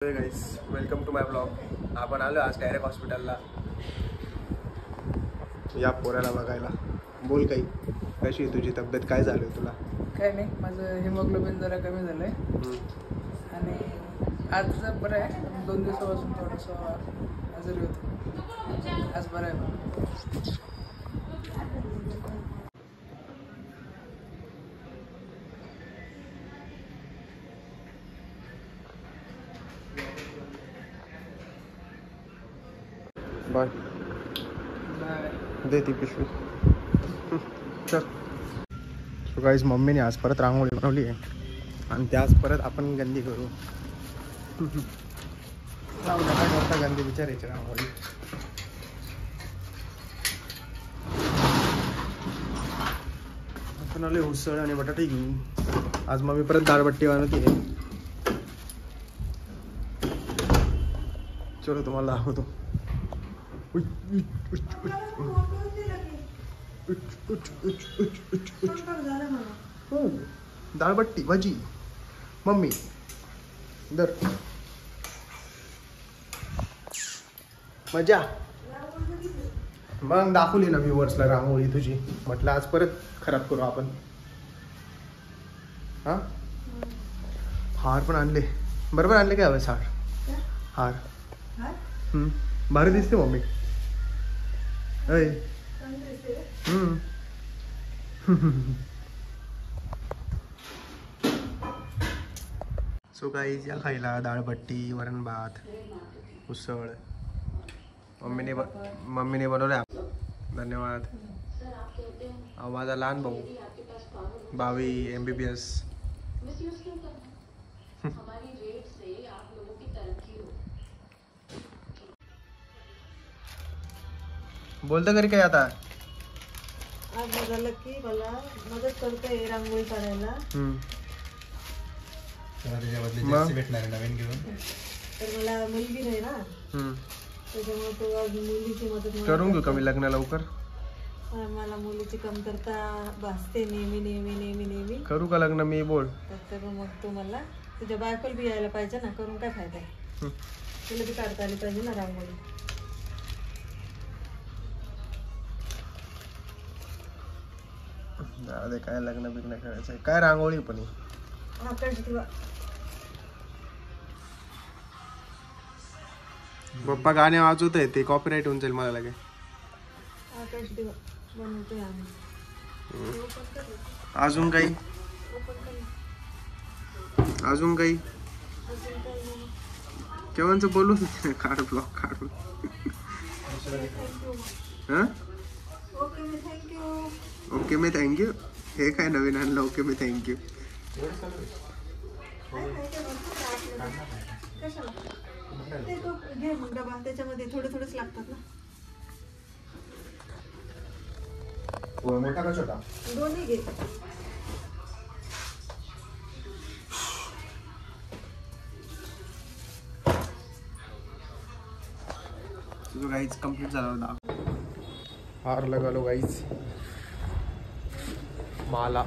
Guys, welcome to my blog. आपण आलो आज डायरेक्ट हॉस्पिटलला या पोऱ्याला बघायला. बोल काही, कशी आहे तुझी तब्येत, काय झालं तुला? काय नाही, माझं हिमोग्लोबिन जरा कमी झालं आहे आणि आज बरं आहे. 2 दिवसापासून थोडंसं आजारी होतं. आज बरं आहे. बाय. दे ती पिशवी. चल. सो गाईज, मम्मीने आज परत रांगोळी बनवली आहे आणि त्याच परत आपण गंदी करू. काय करता गंदी विचारायची रांगोळी. आपण आले उसळ आणि बटाटे घेऊन. आज मम्मी परत दाळबट्टी बनवते. चलो तुम्हाला दाखवतो. दाळबट्टी भाजी मम्मी दर मजा. मग दाखवली ना व्ह्यूअर्सला रांगोळी तुझी. म्हटलं आज परत खराब करू आपण. हा, हार पण आणले. बरोबर आणले काय हवेस हार? भारी दिसते मम्मी. अय सो गाईज, या खायला दाळबट्टी, वरण भात, उसळ मम्मीने बनवल्या. धन्यवाद. माझा लहान भाऊ भावी MBBS. बोलतं घरी काय आता? आज झालं की मला मदत करतोय रांगोळी काढायला. भेटणार नवीन घेऊन. तर मला मुलगी नाही ना, त्याच्यामुळे तो आज मुलीची मदत करून घेऊ कमी लग्न लवकर. मला मुलीची कमतरता भासते नेहमी नेहमी नेहमी नेहमी. करू का लग्न मी? बोल. तर मग तो मला तुझ्या बायकोला बी यायला पाहिजे ना. करून काय फायदा आहे? तुला बी काढता आली पाहिजे ना रांगोळी. अरे काय लग्न बिग्न करायचंय काय? रांगोळी पण पप्पा गाणे वाजवत आहे, ते कॉपीराईट होऊन जाईल मला लगे. अजून काही केव्हाच बोलू काढ ब्लॉग काढून. ओके मी थँक्यू. हे काय नवीन आणलं? ओके मी थँक्यू. घे मग डबा, त्याच्यामध्ये थोडे थोडेच लागतात ना. मोठा का छोटा? दोन्ही घे. तुझं गाईच कम्प्लीट झाला होता. हार लगालो गाईच. माला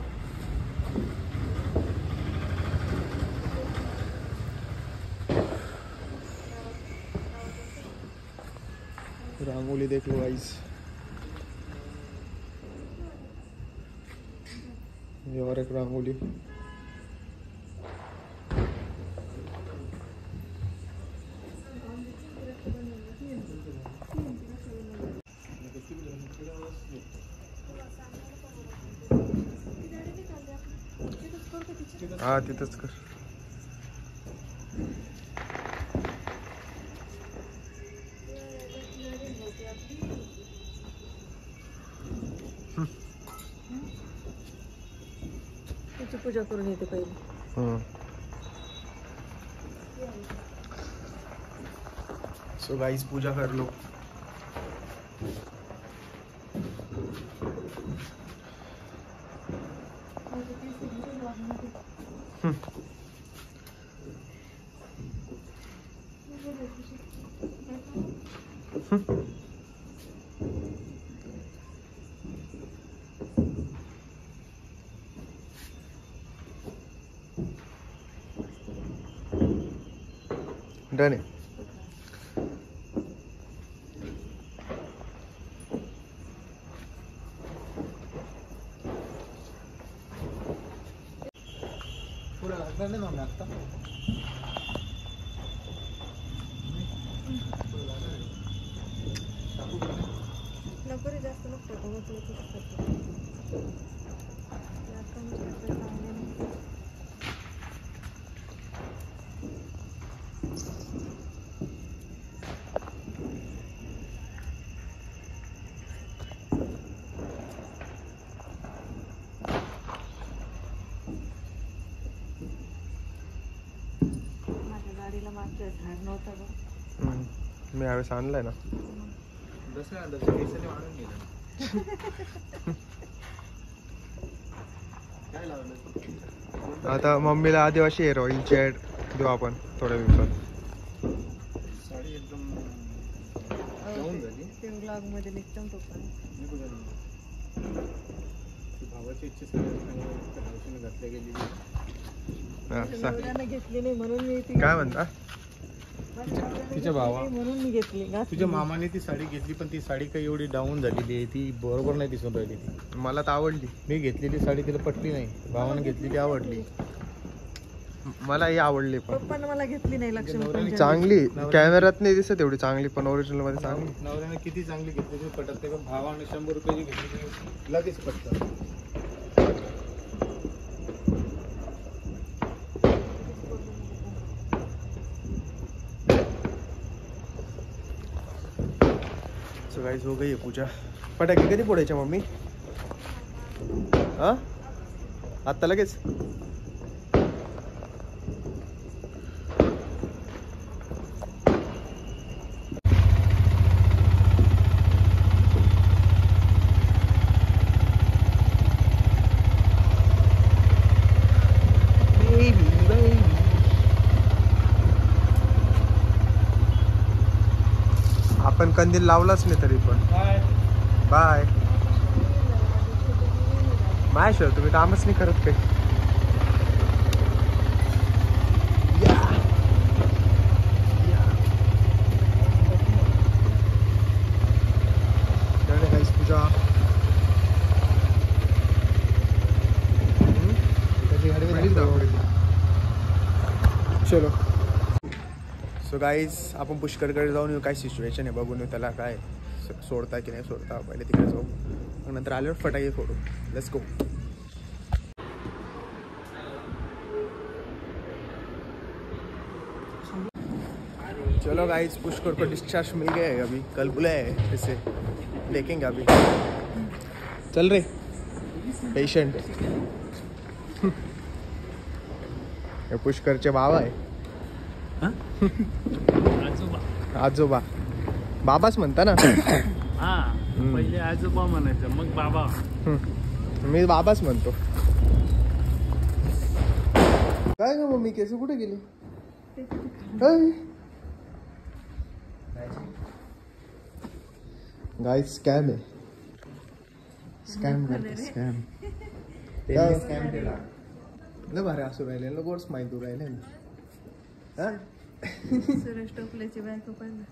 रांगोली देख लो गाइस. ये और एक रांगोली. हा तिथंच कर. त्याची पूजा करून येते पहिले. सो गाइस, पूजा कर लो. डन आहे. नको रे, जास्त नको टाकू, उचलतच टाकू. जास्त नुसतं तर चांगलं नाही. माझ्या गाडीला मागचं झाड नव्हतं बघ. मी यावेळेस आणलाय ना. आता मम्मीला आदिवासी हेअर ऑइलची ऍड देऊ आपण थोड्या दिवसात. ते व्लॉग मध्ये निघतं तो पण. नवऱ्यानं घेतली नाही म्हणून मी ती. काय म्हणता? तिच्या भावा म्हणून मी घेतली. तुझ्या मामाने ती साडी घेतली, पण ती साडी काही एवढी डाऊन झालेली आहे, ती बरोबर नाही दिसून राहिली. ती मला तर आवडली. मी घेतलेली साडी तिला पटली नाही, भावाने घेतलेली आवडली. मला ही आवडली पण पप्पानं मला घेतली नाही. लक्ष्मी चांगली. कॅमेऱ्यात नाही दिसत एवढी चांगली, पण ओरिजिनल मध्ये चांगली. नवऱ्याने किती चांगली घेतली ती पटत नाही, पण भावाने 100 रुपयाची घेतली ती लगेच पटतं. सो गाइस हो गई है पूजा. फटाके कधी फोडायचे मम्मी? हा आता लगेच? आपण कंदील लावलाच नाही तरी पण. बाय. माहेश्वर तुम्ही कामच नाही करत काही. पूजा चलो. सो गाईज आपण पुष्करकडे जाऊन येऊ. काय सिच्युएशन आहे बघून येऊ, त्याला काय सोडता की नाही सोडता. पहिले तिकडे जाऊ, मग नंतर आल्यावर फटाके फोडू. Let's go. चलो गाइस, पुष्कर को डिस्चार्ज मिल गया है. अभी कल बुलाया है, इसे देखेंगे अभी. चल रे पेशेंट. हे पुष्करचे बाबा आहे. आजोबा. बाबाच म्हणता ना. पहिले आजोबा म्हणायचं, मग बाबा. मी बाबाच म्हणतो. काय ग मम्मी, केस कुठे गेली? गाइस स्कॅम आहे. स्कॅम करते स्कॅम. काय स्कॅम केला? लय भारी असू राहिले ना, गोड्स माहिती राहिले ना. सुरेश टोपलेची बायको पाहिजे.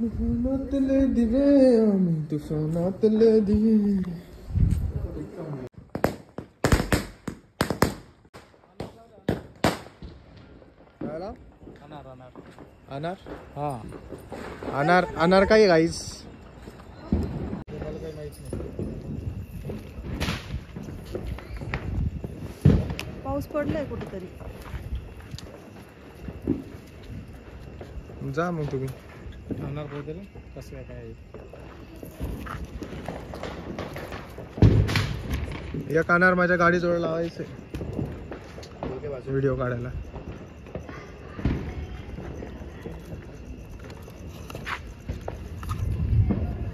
सोनातले दिवे आम्ही, तू सोनातले दिवे. अनार. हा अनार. अनार काय गाईस? पाऊस पडलाय कुठेतरी. जा मग तुम्ही. अनार बद्दल कसं काय? एक अनार माझ्या गाडीजवळ लावायचंय व्हिडिओ काढायला.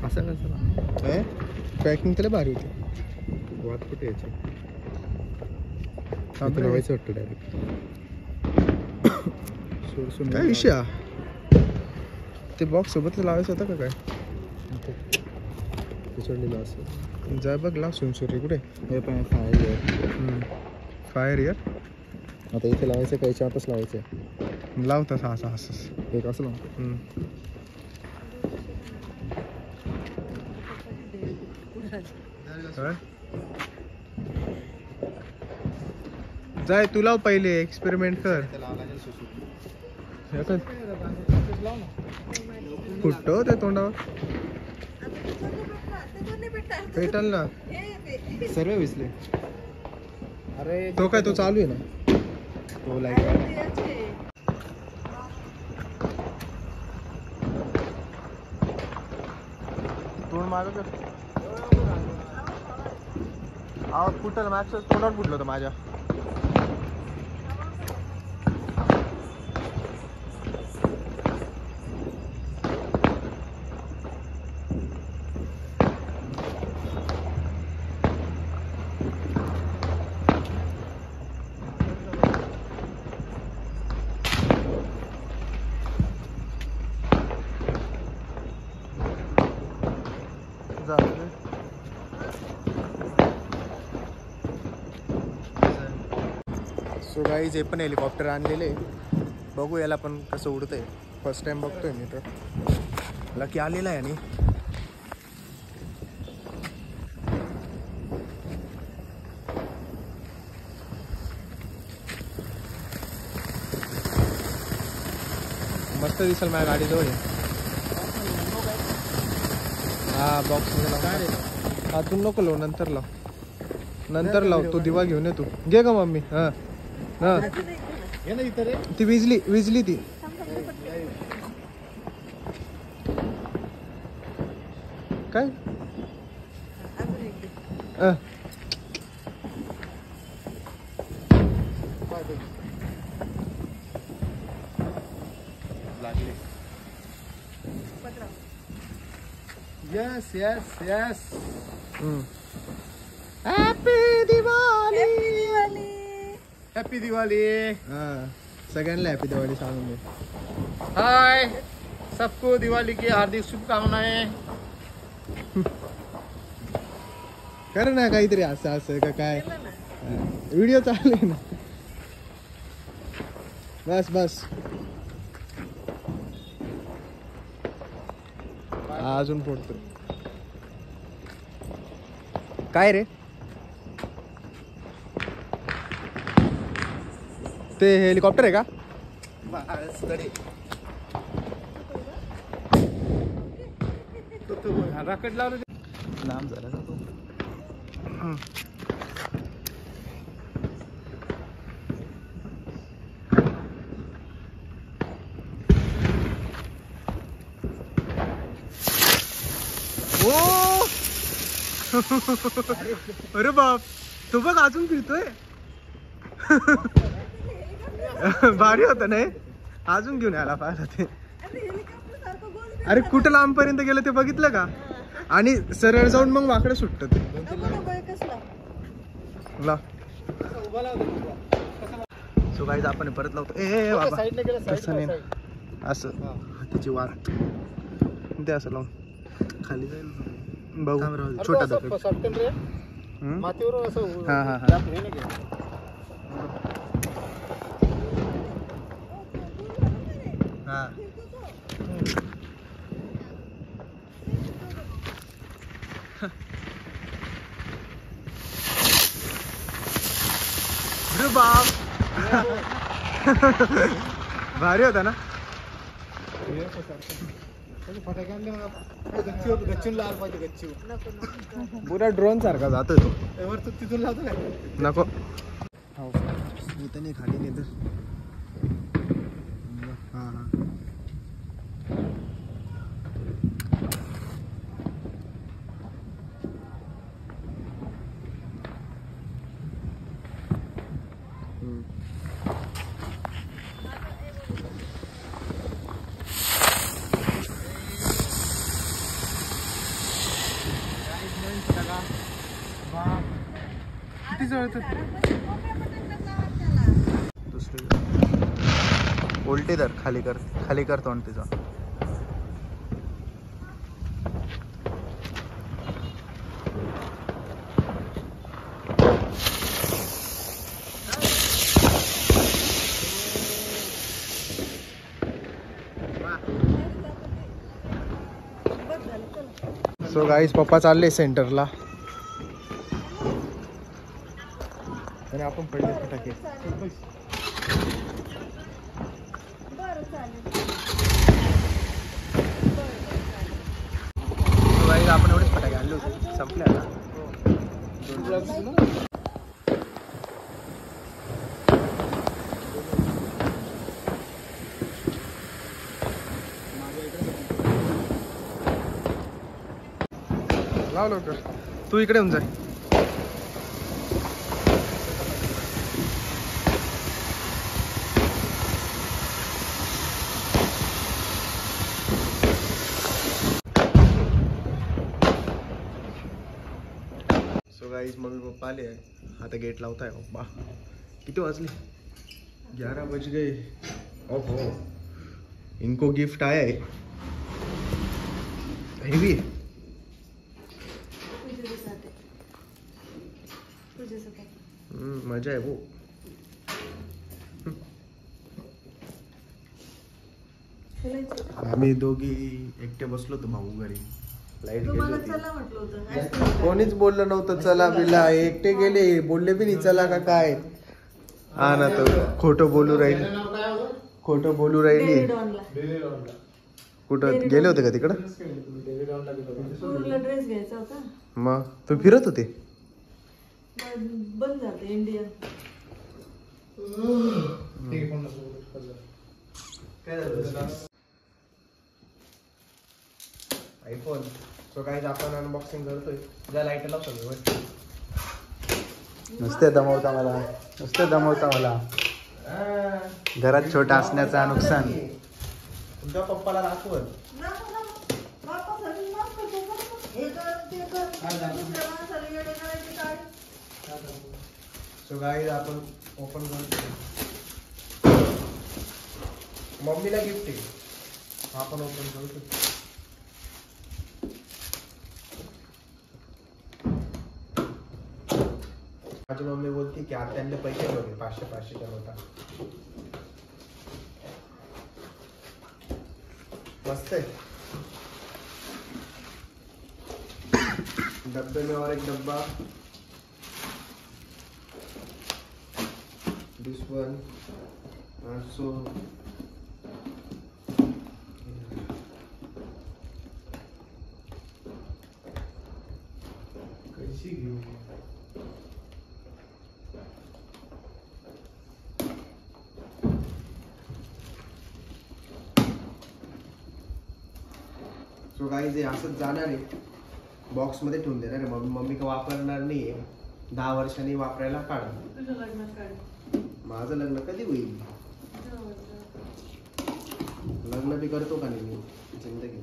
असं कसं पॅकिंग त्याला भारी होती. वाद कुठे यायची? थांब रे. लावायचं वाटतं डायरेक्ट. सोडसून काय विषय हा? ते बॉक्स सोबत लावायचं होतं का काय? पिचडलेलं असं. जा बघ लाव सुनसुरी कुठे. हे पण फायर फायर इयर. आता इथे लावायचं का याच्यातच लावायचं? लाव तसं असं असं एक असं लावतो. जाय तू लाव पहिले एक्सपेरिमेंट कर. फुटतो ते तोंडावर पेटल ना. सर्व विसले. अरे तो काय तो चालू आहे ना तो लाईट तोंड माग कर. आवाज फुटल मॅक्स तोंडावर फुटलं होतं माझ्या. सो गाईज हे पण हेलिकॉप्टर आणलेले. बघू याला पण कसं उडतंय. फर्स्ट टाइम बघतोय मी तर. लकी आलेला आहे आणि मस्त दिसल माझ्या गाडीजवळ. हा बॉक्स मध्ये आतून नको लाव, नंतर लाव. नंतर लाव. तो दिवा घेऊन ये तू. घे का मम्मी. हा हा ती विजली ती. काय yes yes yes. Happy Diwali. Happy Diwali. हा सगळ्यांना हॅपी दिवाळी सांगून दे. हाय सबको दिवाली की हार्दिक शुभकामनाएं. कर ना काहीतरी असं असं का काय. व्हिडिओ चालू आहे ना. बस बस. अजून फोडतो. काय रे ते हेलिकॉप्टर आहे का? रॉकेट लावलं लांब झाला ना तो. अरे बाप तो बघ अजून फिरतोय. भारी होत नाही. अजून घेऊन यायला पाहिजे ते. अरे कुठं लांबपर्यंत गेलं ते बघितलं का? आणि सरळ जाऊन मग वाकडं सुटत ते. सो गाईज आपण परत लावतो. ए बाबा तसं नाही असं त्याची वाट ते असं लावून खाली जाईल. बघू छोटा दगड. मातीवर असं. हा हा हा हा. अरे बाप भारी होता ना. गच्चून लावलं पाहिजे. गच्चू पुरा ड्रोन सारखा जातोय तो. तिथून लावतो काय नको. मी तर नाही खाली नाही तर. हा हा किती जळत दुसरी उलटी धर. खाली कर तोंड तिचं. सो गाईज पप्पा चालले सेंटरला आणि आपण पडले फटाके. आपण एवढेच फटाके आणले होते, संपले आता. लाव लवकर, तू इकडे येऊन जाय. सो गाईज मम्मी पप्पा आले आहे, आता गेट लावताय पप्पा. किती वाजले? 11 बज गए. ओहो, इनको गिफ्ट आया है. हेवी मजा आहे वो. आम्ही दोघी एकटे बसलो होतो भाऊ घरी. लाईट गेली, कोणीच बोललं नव्हतं चला बिला. एकटे गेले, बोलले बी नाही चला का काय. हा ना, तो खोटं बोलू राहिली. कुठं गेले होते का तिकडं? ड्रेस घ्यायचा होता. मग तुम्ही फिरत होते? बंद झालं इंडिया. आयफोन. सो काय आपण अनबॉक्सिंग करतोय. ज्या लाईट लावतो नुसते दमवता मला. घरात छोटा असण्याचा नुकसान. तुमच्या पप्पाला दाखवत. सो गाईज आपण ओपन करतो. मम्मीला गिफ्ट आहे, आपण ओपन करू शकतो. माझी मम्मी बोलती की आत्यांना पैसे ठेवले 500-500 होता. मस्त आहे. डब्बे में और एक डब्बा. This one also. कैसी घेऊ? सो गाईज हे असंच जाणार आहे, बॉक्स मध्ये ठेवून देणार आहे. मम्मी का वापरणार नाहीये. 10 वर्षांनी वापरायला काढ. तुझं लग्न काढ. माझं लग्न कधी होईल? लग्न बी करतो का नाही मी जिंदगी.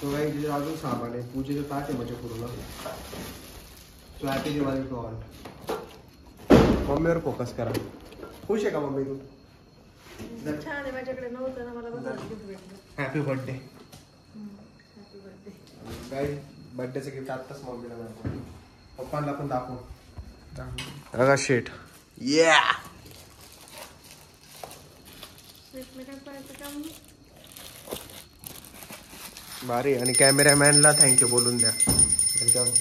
तो काही तिथे अजून सामान आहे. पूजेचं ताट आहे म्हणजे पूर्ण. So happy Diwali to all. मम्मीवर फोकस करा. खुश आहे का मम्मी तू? छान आहे. माझ्याकडे नव्हतं ना, मला बघायला गिफ्ट भेटलं. Happy birthday. Happy birthday. काय बर्थडेचं गिफ्ट आत्ताच मम्मीला दाखव. पप्पांना पण दाखव. बघा शेट. या भारी. आणि कॅमेरामॅनला थँक्यू बोलून द्या. वेलकम.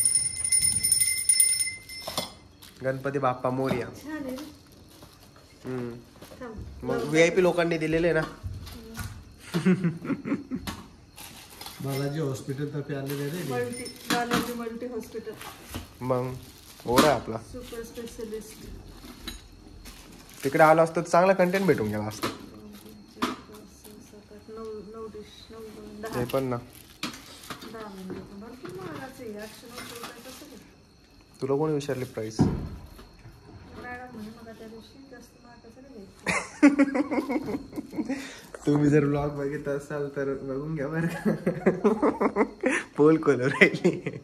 गणपती बाप्पा मोरया. छान आहे. मग VIP लोकांनी दिलेले ना. बालाजी हॉस्पिटल तर्फे आलेले रे. Multi hospital. मग ओरा आपला सुपर स्पेशलिस्ट. तिकडे आलो असतो तर चांगला कंटेंट भेटून गेला असतो. 9 डिश 9 ते पण ना. 10 मिनिट भरपूर महागाचं आहे. 890 रुपये कसं आहे? तुला कोणी विचारले प्राइस? मॅडम म्हणे मला त्या दिवशी जास्त महागाचं नाही घ्यायचं. तुम्ही जर ब्लॉग बघित असाल तर बघून घ्या बरं का. पोल खोलू राहिली.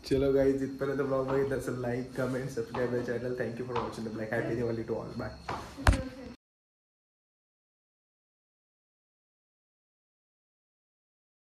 चलो गाइस, इथपर्यंत ब्लॉग बघितला असेल like comment subscribe channel. Thank you for watching the blog. Happy Diwali to all. Bye.